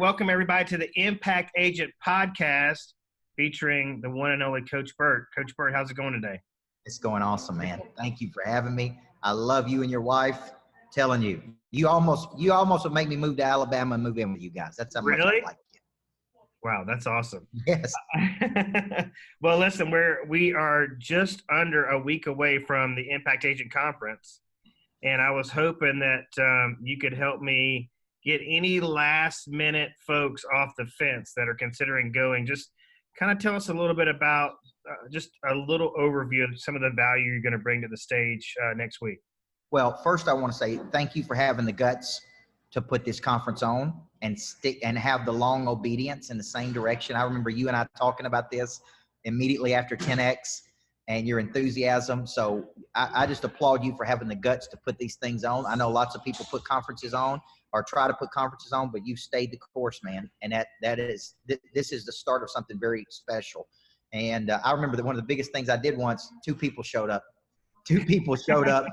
Welcome everybody to the Impact Agent Podcast featuring the one and only Coach Burt. Coach Burt, how's it going today? It's going awesome, man. Thank you for having me. I love you and your wife. Telling you, you almost would make me move to Alabama and move in with you guys. That's how much I like you. Wow, that's awesome. Yes. Well, listen, we are just under a week away from the Impact Agent Conference, and I was hoping that you could help me get any last-minute folks off the fence that are considering going. Just kind of tell us a little bit about just a little overview of some of the value you're going to bring to the stage next week. Well, first I want to say thank you for having the guts to put this conference on and stick and have the long obedience in the same direction. I remember you and I talking about this immediately after 10X and your enthusiasm. So I just applaud you for having the guts to put these things on. I know lots of people put conferences on or try to put conferences on, but you've stayed the course, man. And this is the start of something very special. And I remember that one of the biggest things I did once, two people showed up, and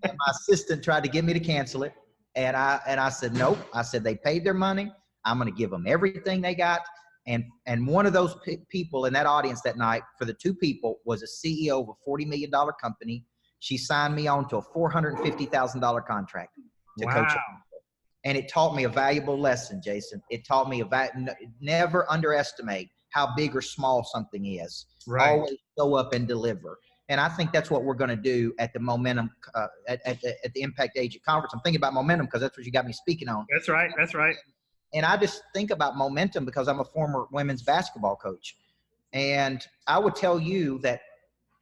my assistant tried to get me to cancel it. And I said, nope. I said, they paid their money. I'm going to give them everything they got. And one of those people in that audience that night for the two people was a CEO of a $40 million company. She signed me on to a $450,000 contract to coach. And it taught me a valuable lesson, Jason. It taught me never underestimate how big or small something is. Right. Always show up and deliver. And I think that's what we're going to do at the Momentum, at the Impact Agent Conference. I'm thinking about momentum because that's what you got me speaking on. That's right. That's right. And I just think about momentum because I'm a former women's basketball coach. And I would tell you that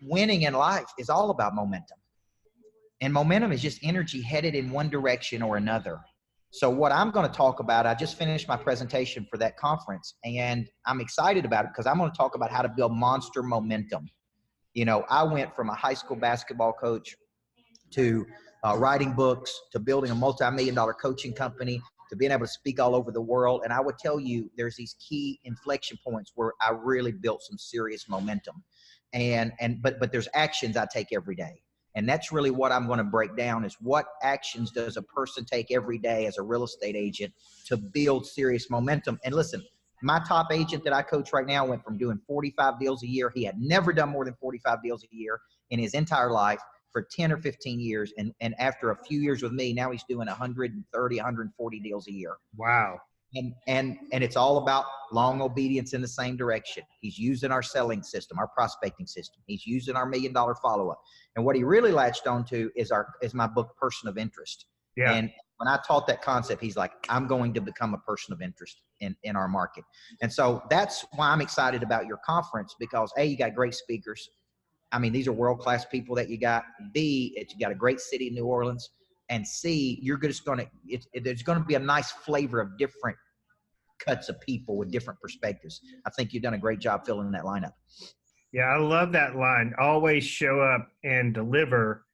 winning in life is all about momentum. And momentum is just energy headed in one direction or another. So what I'm going to talk about, I just finished my presentation for that conference, and I'm excited about it because I'm going to talk about how to build monster momentum. You know, I went from a high school basketball coach to writing books, to building a multi-million-dollar coaching company, to being able to speak all over the world. And I would tell you there's these key inflection points where I really built some serious momentum. But there's actions I take every day. And that's really what I'm going to break down is what actions does a person take every day as a real estate agent to build serious momentum. And listen, my top agent that I coach right now went from doing 45 deals a year. He had never done more than 45 deals a year in his entire life for 10 or 15 years. And after a few years with me, now he's doing 130, 140 deals a year. Wow. And it's all about long obedience in the same direction. He's using our selling system, our prospecting system. He's using our $1 million follow-up. And what he really latched onto is my book, Person of Interest. Yeah. And when I taught that concept, he's like, I'm going to become a person of interest in our market. And so that's why I'm excited about your conference because A, you got great speakers. I mean, these are world-class people that you got. B, you got a great city, New Orleans. And C, there's going to be a nice flavor of different cuts of people with different perspectives. I think you've done a great job filling that lineup. Yeah, I love that line. Always show up and deliver.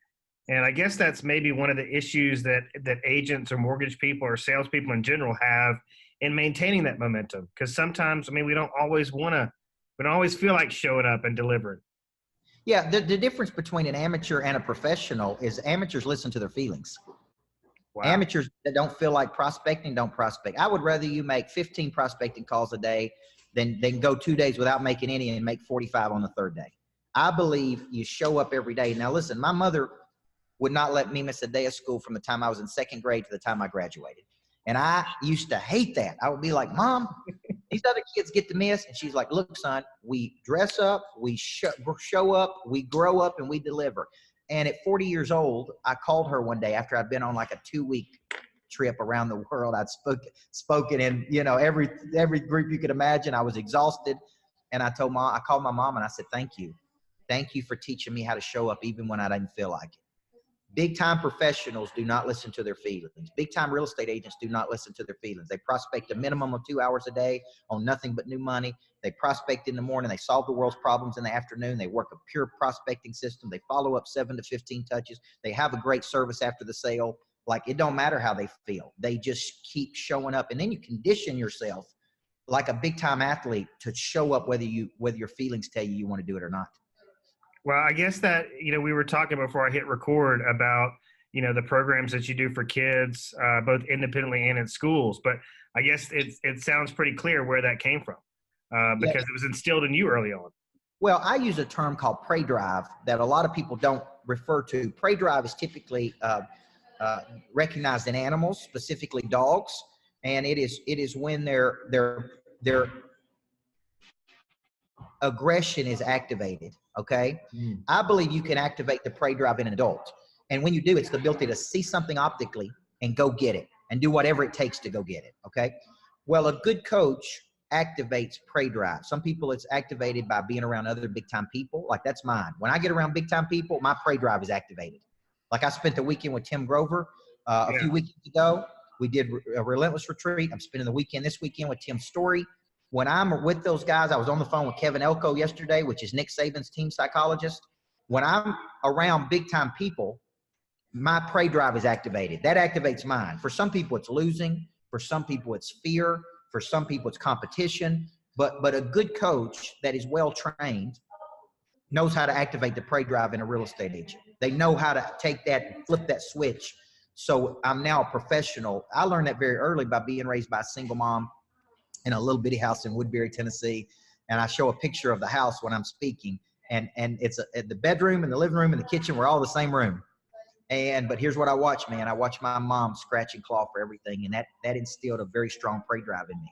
And I guess that's maybe one of the issues that agents or mortgage people or salespeople in general have in maintaining that momentum. Because sometimes, I mean, we don't always feel like showing up and delivering. Yeah, the difference between an amateur and a professional is amateurs listen to their feelings. Wow. Amateurs that don't feel like prospecting don't prospect. I would rather you make 15 prospecting calls a day than go 2 days without making any and make 45 on the third day. I believe you show up every day. Now, listen, my mother would not let me miss a day of school from the time I was in second grade to the time I graduated. And I used to hate that. I would be like, Mom, these other kids get to miss. And she's like, look, son, we dress up, we show up, we grow up, and we deliver. And at 40 years old, I called her one day after I'd been on like a 2-week trip around the world. I'd spoken in, every group you could imagine. I was exhausted. And I called my mom and I said, thank you. Thank you for teaching me how to show up even when I didn't feel like it. Big time professionals do not listen to their feelings. Big time real estate agents do not listen to their feelings. They prospect a minimum of 2 hours a day on nothing but new money. They prospect in the morning. They solve the world's problems in the afternoon. They work a pure prospecting system. They follow up 7 to 15 touches. They have a great service after the sale. Like, it don't matter how they feel. They just keep showing up. And then you condition yourself like a big time athlete to show up whether your feelings tell you want to do it or not. Well, I guess that, we were talking before I hit record about, the programs that you do for kids, both independently and in schools. But I guess it sounds pretty clear where that came from, Yeah. because it was instilled in you early on. Well, I use a term called prey drive that a lot of people don't refer to. Prey drive is typically recognized in animals, specifically dogs, and it is when their aggression is activated. Okay, I believe you can activate the prey drive in an adult, and when you do, it's the ability to see something optically and go get it and do whatever it takes to go get it. Okay, well, a good coach activates prey drive. Some people it's activated by being around other big time people. Like that's mine. When I get around big time people, my prey drive is activated. Like I spent the weekend with Tim Grover a few weekends ago. We did a relentless retreat. I'm spending the weekend this weekend with Tim Story. When I'm with those guys, I was on the phone with Kevin Elko yesterday, which is Nick Saban's team psychologist. When I'm around big time people, my prey drive is activated. That activates mine. For some people, it's losing. For some people, it's fear. For some people, it's competition. But a good coach that is well trained knows how to activate the prey drive in a real estate agent. They know how to take that and flip that switch. So I'm now a professional. I learned that very early by being raised by a single mom in a little bitty house in Woodbury, Tennessee. And I show a picture of the house when I'm speaking. And it's the bedroom and the living room and the kitchen were all the same room. But here's what I watch, man. I watch my mom scratch and claw for everything. And that instilled a very strong prey drive in me.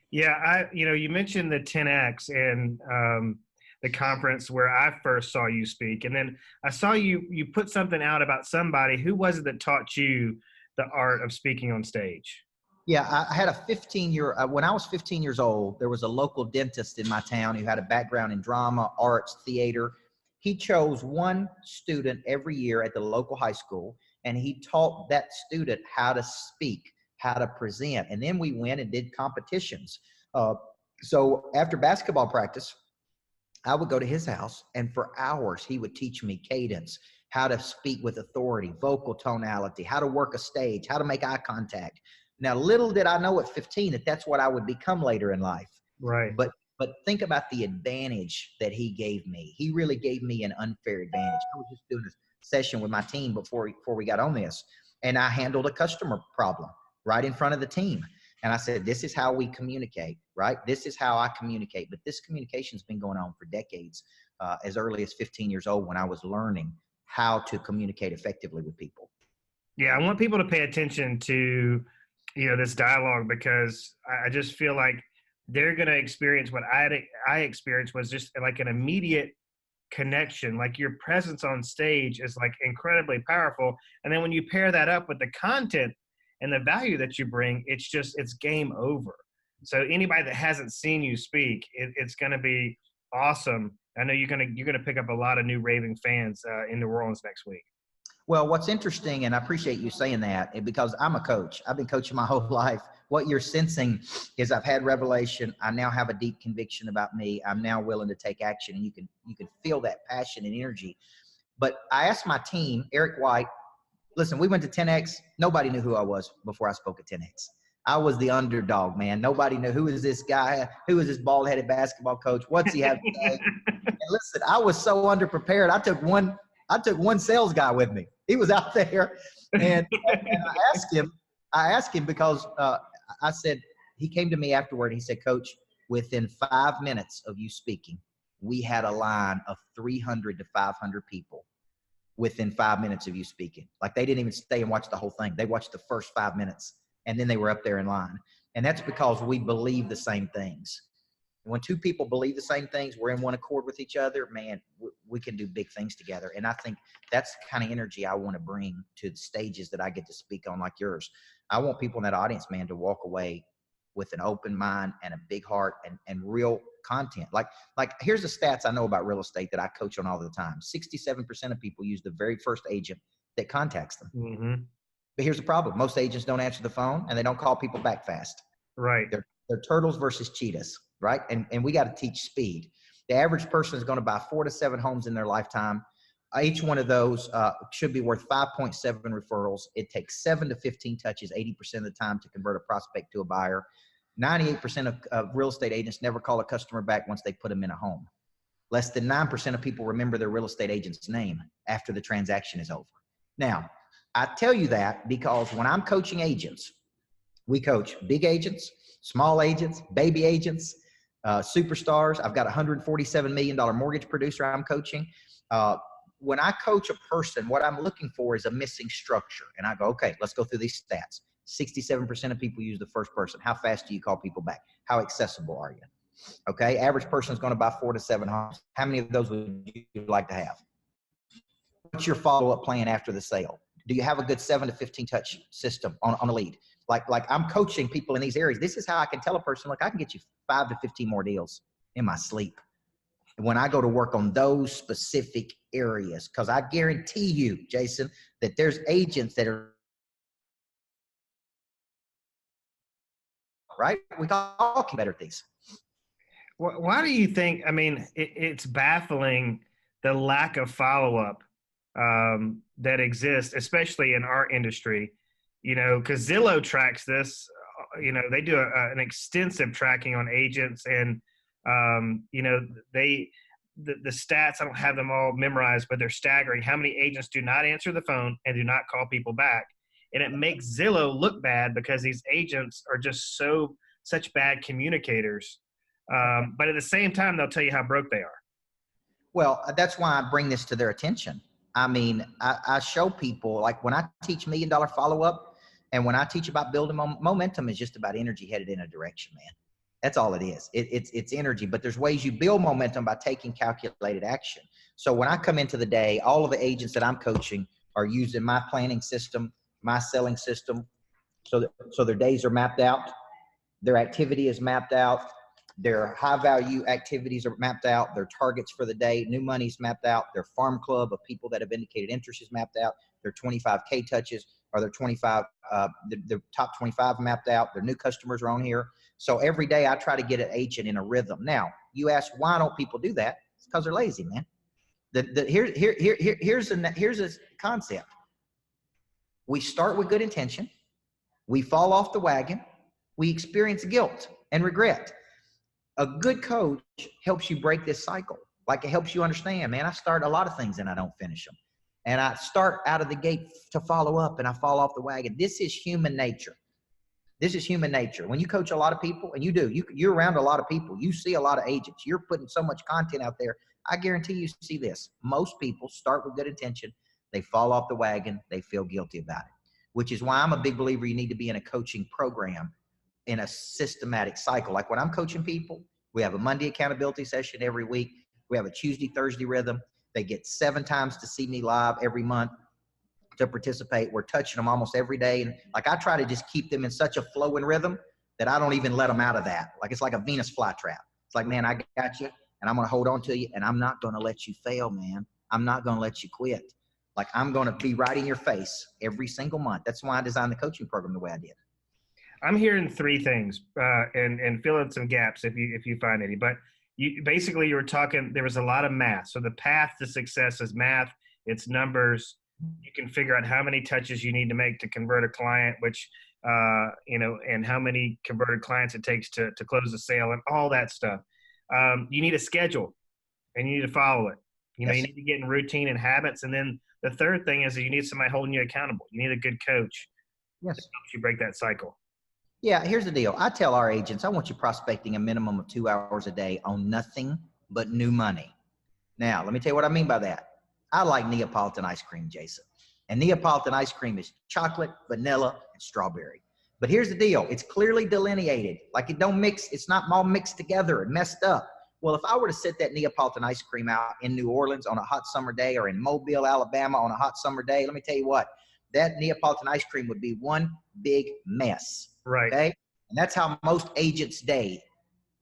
Yeah. You mentioned the 10X and the conference where I first saw you speak. And then I saw you put something out about somebody. Who was it that taught you the art of speaking on stage? Yeah, I had a 15-year, when I was 15 years old, there was a local dentist in my town who had a background in drama, arts, theater. He chose one student every year at the local high school, and he taught that student how to speak, how to present. And then we went and did competitions. So after basketball practice, I would go to his house, and for hours, he would teach me cadence, how to speak with authority, vocal tonality, how to work a stage, how to make eye contact. Now, little did I know at 15 that that's what I would become later in life. Right. But think about the advantage that he gave me. He really gave me an unfair advantage. I was just doing a session with my team before we got on this, and I handled a customer problem right in front of the team. And I said, this is how we communicate, right? This is how I communicate. But this communication's been going on for decades, as early as 15 years old when I was learning how to communicate effectively with people. Yeah, I want people to pay attention to this dialogue, because I just feel like they're going to experience what I experienced was just like an immediate connection. Like your presence on stage is like incredibly powerful. And then when you pair that up with the content and the value that you bring, it's game over. So anybody that hasn't seen you speak, it's going to be awesome. I know you're going to pick up a lot of new raving fans in New Orleans next week. Well, what's interesting, and I appreciate you saying that, because I'm a coach. I've been coaching my whole life. What you're sensing is I've had revelation. I now have a deep conviction about me. I'm now willing to take action, and you can feel that passion and energy. But I asked my team, Eric White, listen, we went to 10X. Nobody knew who I was before I spoke at 10X. I was the underdog, man. Nobody knew who is this guy, who is this bald-headed basketball coach, what's he have to say? And listen, I was so underprepared. I took one sales guy with me. He was out there, and I asked him because I said, he came to me afterward. He said, Coach, within 5 minutes of you speaking, we had a line of 300 to 500 people within 5 minutes of you speaking. Like they didn't even stay and watch the whole thing. They watched the first 5 minutes, and then they were up there in line. And that's because we believe the same things. When two people believe the same things, we're in one accord with each other, man, we can do big things together. And I think that's the kind of energy I want to bring to the stages that I get to speak on, like yours. I want people in that audience, man, to walk away with an open mind and a big heart and real content. Like here's the stats I know about real estate that I coach on all the time. 67% of people use the very first agent that contacts them. Mm-hmm. But here's the problem. Most agents don't answer the phone, and they don't call people back fast. Right. They're turtles versus cheetahs. Right. And we got to teach speed. The average person is going to buy 4 to 7 homes in their lifetime. Each one of those should be worth 5.7 referrals. It takes 7 to 15 touches 80% of the time to convert a prospect to a buyer. 98% of real estate agents never call a customer back once they put them in a home. Less than 9% of people remember their real estate agent's name after the transaction is over. Now, I tell you that because when I'm coaching agents, we coach big agents, small agents, baby agents, superstars. I've got a $147 million mortgage producer I'm coaching. When I coach a person, what I'm looking for is a missing structure. And I go, okay, let's go through these stats. 67% of people use the first person. How fast do you call people back? How accessible are you? Okay, average person is going to buy 4 to 7 homes. How many of those would you like to have? What's your follow-up plan after the sale? Do you have a good 7 to 15 touch system on a lead? Like I'm coaching people in these areas. This is how I can tell a person, look, I can get you 5 to 15 more deals in my sleep when I go to work on those specific areas. Because I guarantee you, Jason, that there's agents that are right. We all can better at these. Why do you think? I mean, it's baffling the lack of follow-up that exists, especially in our industry. You know, because Zillow tracks this. You know, they do an extensive tracking on agents, and you know, the stats. I don't have them all memorized, but they're staggering. How many agents do not answer the phone and do not call people back? And it makes Zillow look bad because these agents are just such bad communicators. But at the same time, they'll tell you how broke they are. Well, that's why I bring this to their attention. I mean, I show people, like when I teach $1 Million follow-up, and when I teach about building momentum, is just about energy headed in a direction, man. That's all it is. It's energy, but there's ways you build momentum by taking calculated action. So when I come into the day, all of the agents that I'm coaching are using my planning system, my selling system, so their days are mapped out, their activity is mapped out, their high value activities are mapped out, their targets for the day, new money's mapped out, their farm club of people that have indicated interest is mapped out, their 25K touches or their 25, the top 25 mapped out, their new customers are on here. So every day I try to get an agent in a rhythm. Now, you ask, why don't people do that? It's because they're lazy, man. Here's a concept. We start with good intention. We fall off the wagon. We experience guilt and regret. A good coach helps you break this cycle. Like it helps you understand, man, I start a lot of things and I don't finish them. And I start out of the gate to follow up and I fall off the wagon. This is human nature. This is human nature. When you coach a lot of people, and you're around a lot of people, you see a lot of agents, you're putting so much content out there. I guarantee you see this. Most people start with good intention. They fall off the wagon. They feel guilty about it, which is why I'm a big believer you need to be in a coaching program in a systematic cycle. Like when I'm coaching people, we have a Monday accountability session every week. We have a Tuesday, Thursday rhythm. They get 7 times to see me live every month to participate. We're touching them almost every day. And like, I try to just keep them in such a flow and rhythm that I don't even let them out of that. Like, it's like a Venus flytrap. It's like, man, I got you and I'm going to hold on to you and I'm not going to let you fail, man. I'm not going to let you quit. Like, I'm going to be right in your face every single month. That's why I designed the coaching program the way I did. I'm hearing 3 things and fill in some gaps if you find any. But you were talking, there was a lot of math. So the path to success is math. It's numbers. You can figure out how many touches you need to make to convert a client, which, and how many converted clients it takes to close the sale and all that stuff. You need a schedule and you need to follow it. You know, yes. You need to get in routine and habits. And then the third thing is that you need somebody holding you accountable. You need a good coach. Yes. That helps you break that cycle. Yeah, here's the deal. I tell our agents, I want you prospecting a minimum of 2 hours a day on nothing but new money. Now, let me tell you what I mean by that. I like Neapolitan ice cream, Jason. And Neapolitan ice cream is chocolate, vanilla, and strawberry. But here's the deal. It's clearly delineated. Like it don't mix. It's not all mixed together and messed up. Well, if I were to set that Neapolitan ice cream out in New Orleans on a hot summer day or in Mobile, Alabama on a hot summer day, let me tell you what, that Neapolitan ice cream would be one big mess. Right. Okay. And that's how most agents' day,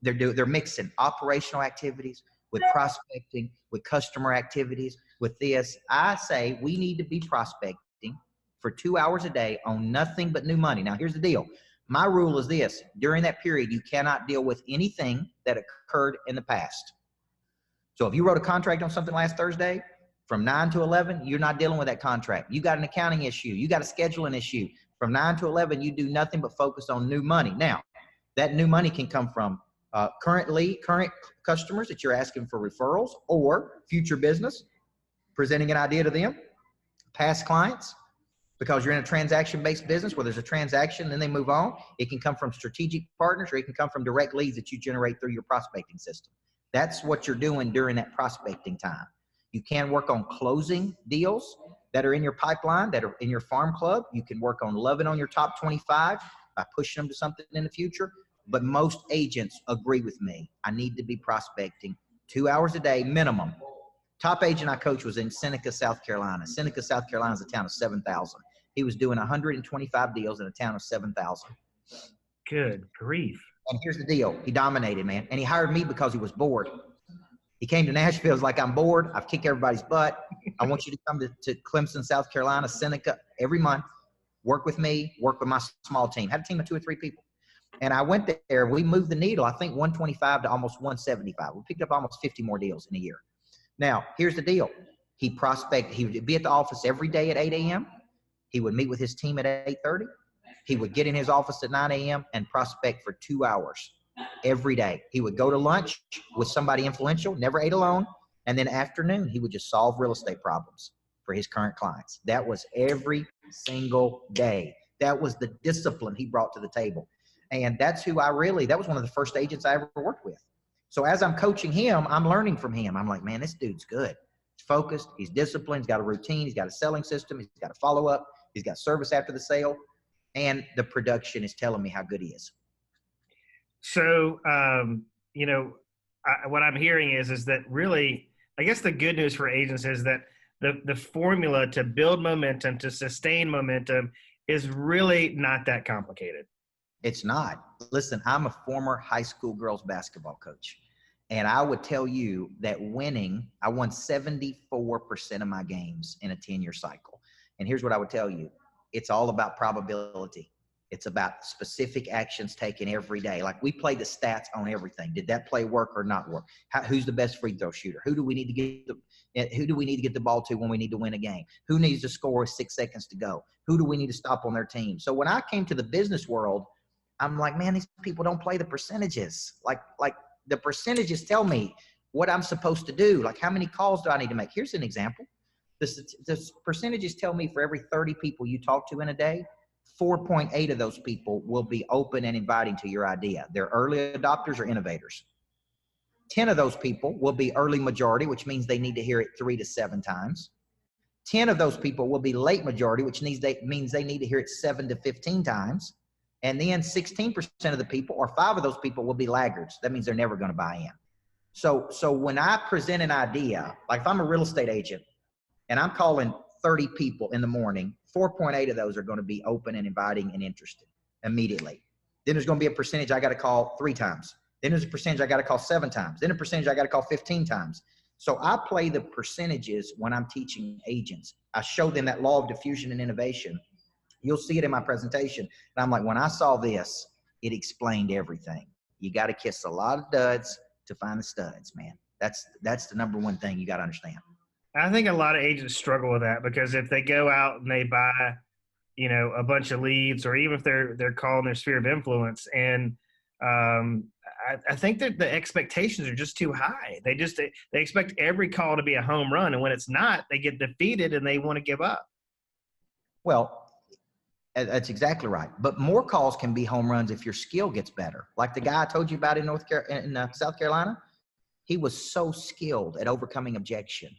they're mixing operational activities with prospecting, with customer activities, with this. I say we need to be prospecting for 2 hours a day on nothing but new money. Now, here's the deal. My rule is this. During that period, you cannot deal with anything that occurred in the past. So if you wrote a contract on something last Thursday, from 9 to 11, you're not dealing with that contract. You got an accounting issue. You got a scheduling issue. From 9 to 11, you do nothing but focus on new money. Now, that new money can come from current customers that you're asking for referrals, or future business, presenting an idea to them, past clients, because you're in a transaction-based business where there's a transaction, then they move on. It can come from strategic partners, or it can come from direct leads that you generate through your prospecting system. That's what you're doing during that prospecting time. You can work on closing deals that are in your pipeline, that are in your farm club. You can work on loving on your top 25 by pushing them to something in the future. But most agents agree with me. I need to be prospecting 2 hours a day minimum. Top agent I coached was in Seneca, South Carolina. Seneca, South Carolina is a town of 7,000. He was doing 125 deals in a town of 7,000. Good grief. And here's the deal. He dominated, man. And he hired me because he was bored. He came to Nashville. He's like, I'm bored. I've kicked everybody's butt. I want you to come to Clemson, South Carolina, Seneca every month. Work with me. Work with my small team. Had a team of 2 or 3 people. And I went there. We moved the needle, I think 125 to almost 175. We picked up almost 50 more deals in a year. Now, here's the deal. He prospected. He would be at the office every day at 8 a.m. He would meet with his team at 8:30. He would get in his office at 9 a.m. and prospect for 2 hours every day. He would go to lunch with somebody influential, never ate alone. And then afternoon, he would just solve real estate problems for his current clients. That was every single day. That was the discipline he brought to the table. And that's who that was one of the first agents I ever worked with. So as I'm coaching him, I'm learning from him. I'm like, man, this dude's good. He's focused. He's disciplined. He's got a routine. He's got a selling system. He's got a follow-up. He's got service after the sale. And the production is telling me how good he is. So, what I'm hearing is that really, I guess the good news for agents is that the formula to build momentum, to sustain momentum is really not that complicated. It's not. Listen, I'm a former high school girls basketball coach. And I would tell you that I won 74% of my games in a 10-year cycle. And here's what I would tell you. It's all about probability. It's about specific actions taken every day. Like, we play the stats on everything. Did that play work or not work? Who's the best free throw shooter? Who do we need to get the ball to when we need to win a game? Who needs to score with 6 seconds to go? Who do we need to stop on their team? So when I came to the business world, I'm like, man, these people don't play the percentages. Like the percentages tell me what I'm supposed to do. Like, how many calls do I need to make? Here's an example. The percentages tell me for every 30 people you talk to in a day, 4.8 of those people will be open and inviting to your idea. They're early adopters or innovators. 10 of those people will be early majority, which means they need to hear it 3 to 7 times. 10 of those people will be late majority, which means they need to hear it 7 to 15 times. And then 16% of the people, or 5 of those people, will be laggards. That means they're never going to buy in. So when I present an idea, like if I'm a real estate agent and I'm calling 30 people in the morning, 4.8 of those are going to be open and inviting and interested immediately. Then there's going to be a percentage I got to call 3 times. Then there's a percentage I got to call 7 times. Then a percentage I got to call 15 times. So I play the percentages when I'm teaching agents. I show them that law of diffusion and innovation. You'll see it in my presentation. And I'm like, when I saw this, it explained everything. You got to kiss a lot of duds to find the studs, man. That's the number one thing you got to understand. I think a lot of agents struggle with that, because if they go out and they buy, a bunch of leads, or even if they're calling their sphere of influence, and I think that the expectations are just too high. They expect every call to be a home run, and when it's not, they get defeated and they want to give up. Well, that's exactly right. But more calls can be home runs if your skill gets better. Like the guy I told you about in South Carolina, he was so skilled at overcoming objection.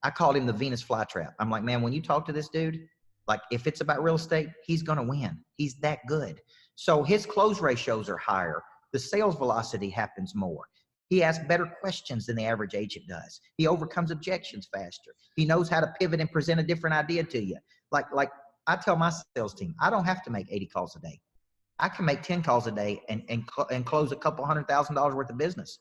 I called him the Venus flytrap. I'm like, man, when you talk to this dude, like if it's about real estate, he's going to win. He's that good. So his close ratios are higher. The sales velocity happens more. He asks better questions than the average agent does. He overcomes objections faster. He knows how to pivot and present a different idea to you. Like I tell my sales team, I don't have to make 80 calls a day. I can make 10 calls a day and close a couple $100,000 worth of business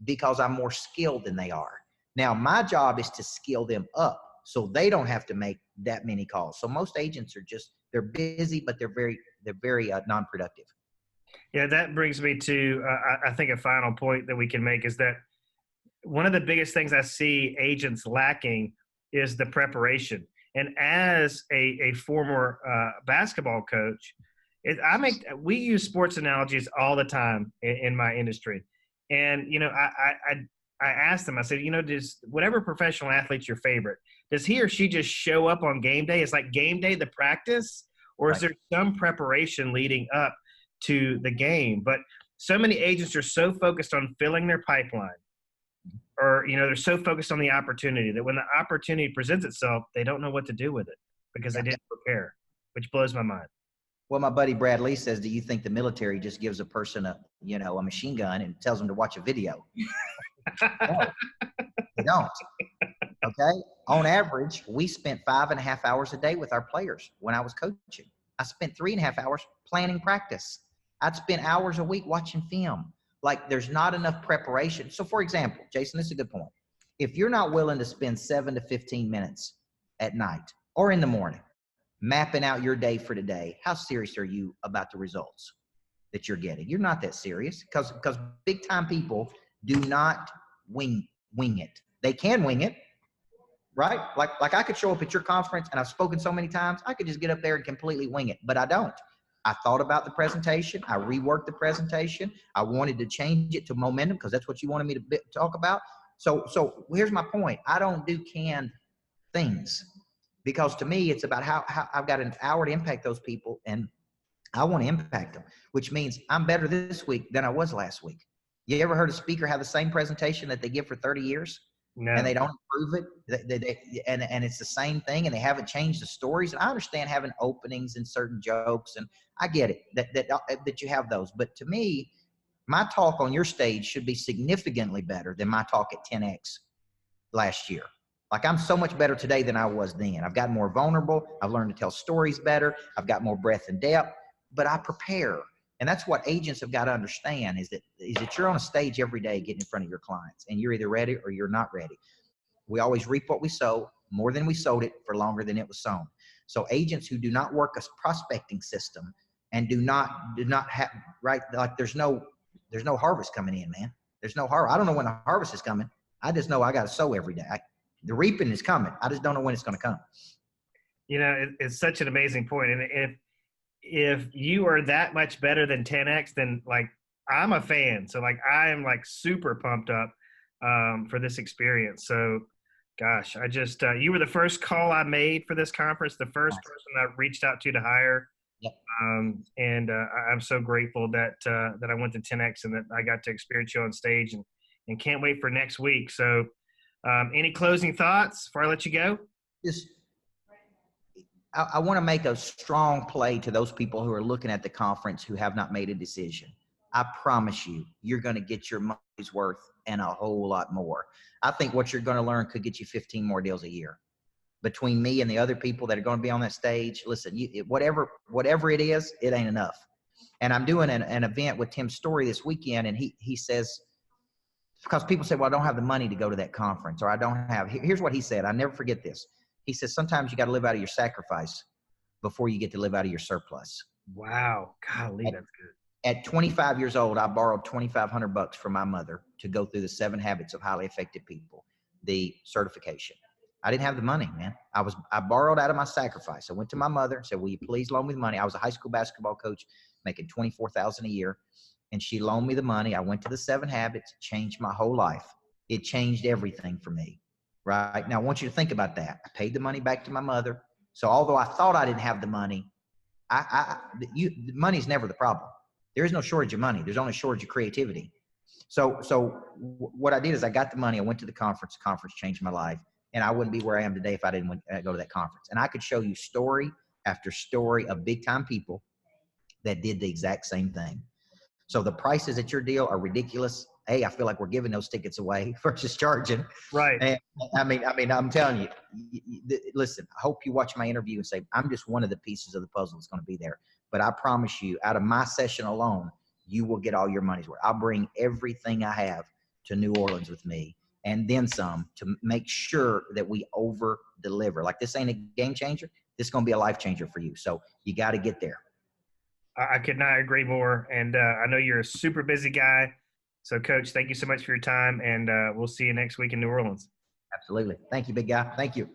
because I'm more skilled than they are. Now, my job is to skill them up so they don't have to make that many calls. So most agents are they're busy, but they're very non-productive. Yeah, that brings me to, I think, a final point that we can make is that one of the biggest things I see agents lacking is the preparation. And as a former basketball coach, we use sports analogies all the time in my industry. And, I asked them, I said, does whatever professional athlete's your favorite, does he or she just show up on game day? Is like game day the practice, or is Right. there some preparation leading up to the game? But so many agents are so focused on filling their pipeline, or they're so focused on the opportunity that when the opportunity presents itself, they don't know what to do with it because they Yeah. didn't prepare, which blows my mind. Well, my buddy Brad Lee says, do you think the military just gives a person a machine gun and tells them to watch a video? No, they don't. Okay. On average, we spent 5.5 hours a day with our players when I was coaching. I spent 3.5 hours planning practice. I'd spend hours a week watching film. Like, there's not enough preparation. So, for example, Jason, this is a good point. If you're not willing to spend 7 to 15 minutes at night or in the morning mapping out your day for today, how serious are you about the results that you're getting? You're not that serious, because big time people do not wing it. They can wing it, right? Like I could show up at your conference, and I've spoken so many times, I could just get up there and completely wing it, but I don't. I thought about the presentation. I reworked the presentation. I wanted to change it to momentum because that's what you wanted me to talk about. So here's my point. I don't do canned things, because to me, it's about how I've got an hour to impact those people, and I want to impact them, which means I'm better this week than I was last week. You ever heard a speaker have the same presentation that they give for 30 years? No. And they don't improve it? And it's the same thing, and they haven't changed the stories. And I understand having openings and certain jokes, and I get it that you have those. But to me, my talk on your stage should be significantly better than my talk at 10X last year. Like, I'm so much better today than I was then. I've gotten more vulnerable. I've learned to tell stories better. I've got more breadth and depth, but I prepare. And that's what agents have got to understand, is that you're on a stage every day getting in front of your clients, and you're either ready or you're not ready. We always reap what we sow, more than we sowed it, for longer than it was sown. So agents who do not work a prospecting system and do not have, right, like there's no harvest coming in, man. There's no harvest. I don't know when the harvest is coming. I just know I got to sow every day. The reaping is coming. I just don't know when it's going to come. It's such an amazing point. And if you are that much better than 10X, then like I'm a fan. So like I am like super pumped up for this experience. So gosh, I just you were the first call I made for this conference, the first person I reached out to hire. Yep. And I'm so grateful that I went to 10X and that I got to experience you on stage, and can't wait for next week. So any closing thoughts before I let you go? I want to make a strong play to those people who are looking at the conference who have not made a decision. I promise you, you're going to get your money's worth and a whole lot more. I think what you're going to learn could get you 15 more deals a year. Between me and the other people that are going to be on that stage, listen, whatever it is, it ain't enough. And I'm doing an event with Tim Story this weekend, and he says, because people say, well, I don't have the money to go to that conference, or I don't have, here's what he said. I never forget this. He says, sometimes you got to live out of your sacrifice before you get to live out of your surplus. Wow. Golly, that's good. At 25 years old, I borrowed $2,500 from my mother to go through the 7 Habits of Highly Effective People, the certification. I didn't have the money, man. I borrowed out of my sacrifice. I went to my mother and said, will you please loan me the money? I was a high school basketball coach making $24,000 a year. And she loaned me the money. I went to the 7 Habits, changed my whole life. It changed everything for me, right? Now, I want you to think about that. I paid the money back to my mother. So although I thought I didn't have the money, money's never the problem. There is no shortage of money. There's only a shortage of creativity. So what I did is I got the money. I went to the conference. The conference changed my life. And I wouldn't be where I am today if I didn't go to that conference. And I could show you story after story of big time people that did the exact same thing. So the prices at your deal are ridiculous. I feel like we're giving those tickets away versus charging. Right. And I mean, I'm telling you, listen, I hope you watch my interview and say, I'm just one of the pieces of the puzzle that's going to be there. But I promise you, out of my session alone, you will get all your money's worth. I'll bring everything I have to New Orleans with me, and then some, to make sure that we over deliver. Like, this ain't a game changer. This is going to be a life changer for you. So you got to get there. I could not agree more. And I know you're a super busy guy. So, Coach, thank you so much for your time. And we'll see you next week in New Orleans. Absolutely. Thank you, big guy. Thank you.